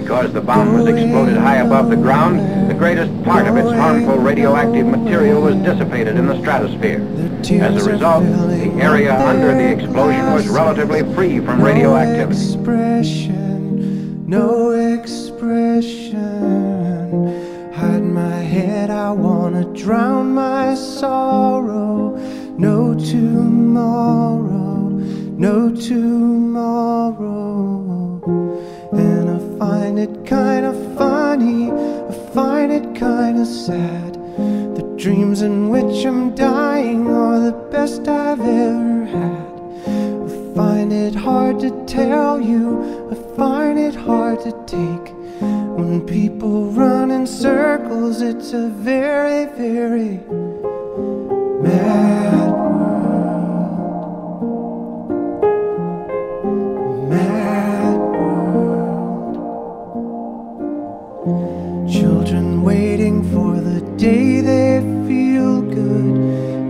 Because the bomb was exploded high above the ground, the greatest part of its harmful radioactive material was dissipated in the stratosphere. As a result, the area under the explosion was relatively free from radioactivity. No expression, hide my head, I wanna drown my sorrow. No tomorrow, no tomorrow. And I find it kinda funny, I find it kinda sad. The dreams in which I'm dying are the best I've ever had. I find it hard to tell you, I find it hard to take. When people run in circles, it's a very, very mad world. Mad world. Children waiting for the day they feel good.